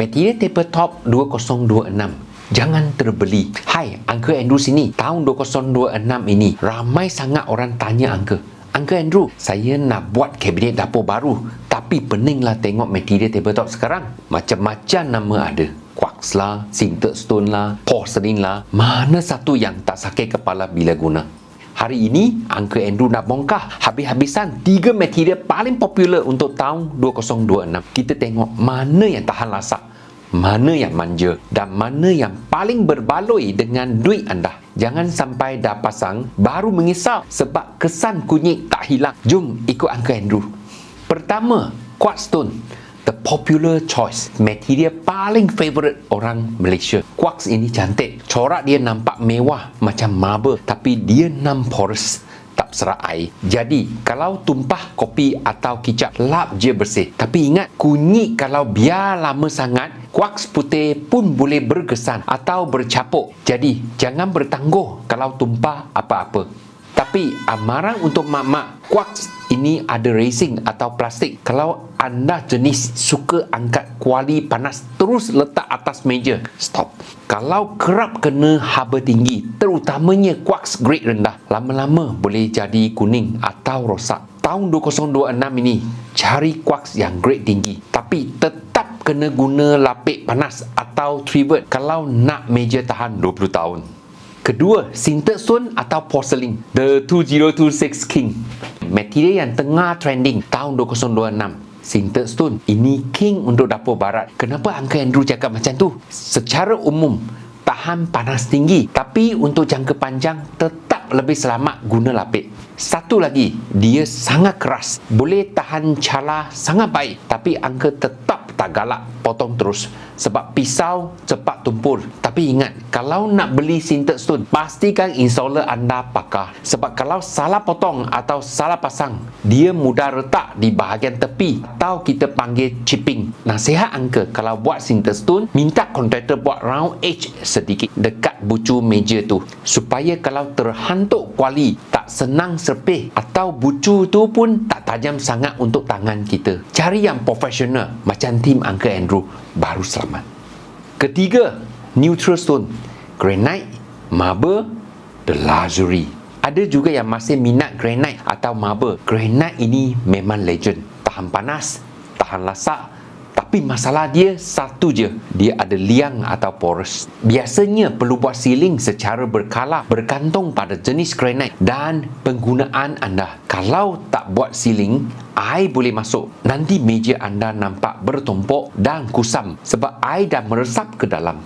Material tabletop 2026. Jangan terbeli. Hai, Uncle Andrew sini. Tahun 2026 ini, ramai sangat orang tanya Uncle Andrew, saya nak buat kabinet dapur baru, tapi peninglah tengok material tabletop sekarang. Macam-macam nama ada. Quartz lah, sintered stone lah, porcelain lah. Mana satu yang tak sakit kepala bila guna? Hari ini, Uncle Andrew nak bongkar habis-habisan 3 material paling popular untuk tahun 2026. Kita tengok mana yang tahan lasak, mana yang manja dan mana yang paling berbaloi dengan duit anda. Jangan sampai dah pasang baru mengisau sebab kesan kunyit tak hilang. Jom ikut Uncle Andrew. Pertama, quartz stone, the popular choice, material paling favourite orang Malaysia. Quartz ini cantik, corak dia nampak mewah macam marble, tapi dia non-porous, tak serat air. Jadi kalau tumpah kopi atau kicap, lap je bersih. Tapi ingat, kunyit kalau biar lama sangat, quartz putih pun boleh berkesan atau bercapuk. Jadi jangan bertangguh kalau tumpah apa-apa. Tapi amaran untuk mak-mak, quartz ini ada resin atau plastik. Kalau anda jenis suka angkat kuali panas terus letak atas meja, stop. Kalau kerap kena haba tinggi, terutamanya quartz grade rendah, lama-lama boleh jadi kuning atau rosak. Tahun 2026 ini, cari quartz yang grade tinggi, tapi tetap kena guna lapik panas atau trivet kalau nak meja tahan 20 tahun. Kedua, sintered stone atau porcelain, the 2026 King. Material yang tengah trending tahun 2026. Sintered stone ini king untuk dapur barat. Kenapa Uncle Andrew cakap macam tu? Secara umum, tahan panas tinggi, tapi untuk jangka panjang tetap lebih selamat guna lapik. Satu lagi, dia sangat keras, boleh tahan cala sangat baik, tapi Uncle tetap tak galak potong terus sebab pisau cepat tumpul. Tapi ingat, kalau nak beli sintered stone, pastikan installer anda pakar, sebab kalau salah potong atau salah pasang, dia mudah retak di bahagian tepi atau kita panggil chipping. Nasihat Uncle, kalau buat sintered stone, minta kontraktor buat round edge sedikit dekat bucu meja tu, supaya kalau terhantuk kuali tak senang serpih atau bucu tu pun tak tajam sangat untuk tangan kita. Cari yang profesional macam tim Uncle Andrew, baru selamat. Ketiga, neutral stone, granite, marble, the lazuli. Ada juga yang masih minat granite atau marble. Granite ini memang legend, tahan panas, tahan lasak, tapi masalah dia satu je, dia ada liang atau porous. Biasanya perlu buat sealing secara berkala, bergantung pada jenis granite dan penggunaan anda. Kalau tak buat sealing, air boleh masuk. Nanti meja anda nampak bertumpuk dan kusam sebab air dah meresap ke dalam.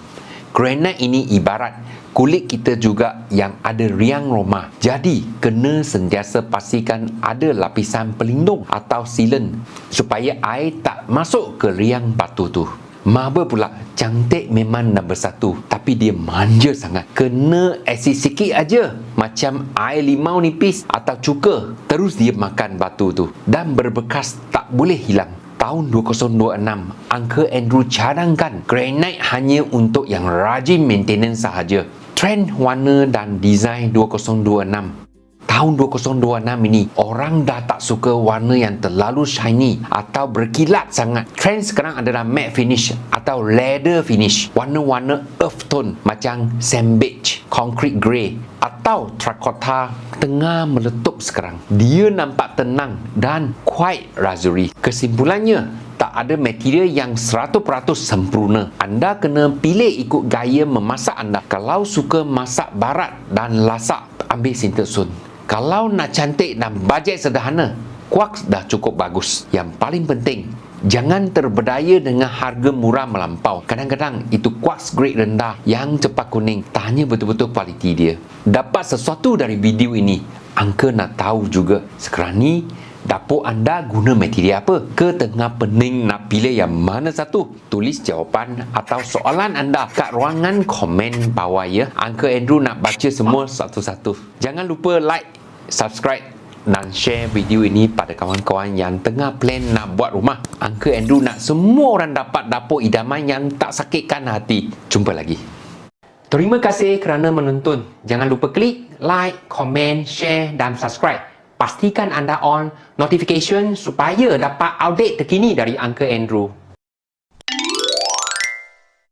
Granite ini ibarat kulit kita juga yang ada riang rumah. Jadi, kena sentiasa pastikan ada lapisan pelindung atau sealant supaya air tak masuk ke riang batu tu. Marble pula, cantik memang nombor satu, tapi dia manja sangat. Kena asid sikit aja, macam air limau nipis atau cuka, terus dia makan batu tu dan berbekas tak boleh hilang. Tahun 2026, Uncle Andrew cadangkan granite hanya untuk yang rajin maintenance sahaja. Trend warna dan design 2026. Tahun 2026 ini, orang dah tak suka warna yang terlalu shiny atau berkilat sangat. Trend sekarang adalah matte finish atau leather finish. Warna-warna earth tone macam sand beige, concrete grey atau terracotta tengah meletup sekarang. Dia nampak tenang dan quite luxury. Kesimpulannya, tak ada material yang 100% sempurna. Anda kena pilih ikut gaya memasak anda. Kalau suka masak barat dan lasak, ambil sintered stone. Kalau nak cantik dan bajet sederhana, quartz dah cukup bagus. Yang paling penting, jangan terberdaya dengan harga murah melampau. Kadang-kadang itu quartz grade rendah yang cepat kuning. Tanya betul-betul kualiti dia. Dapat sesuatu dari video ini, Uncle nak tahu juga sekarang ni dapur anda guna material apa? Ke tengah pening nak pilih yang mana satu? Tulis jawapan atau soalan anda kat ruangan komen bawah ya. Uncle Andrew nak baca semua satu-satu. Jangan lupa like, subscribe dan share video ini pada kawan-kawan yang tengah plan nak buat rumah. Uncle Andrew nak semua orang dapat dapur idaman yang tak sakitkan hati. Jumpa lagi. Terima kasih kerana menonton. Jangan lupa klik like, komen, share dan subscribe. Pastikan anda on notification supaya dapat update terkini dari Uncle Andrew.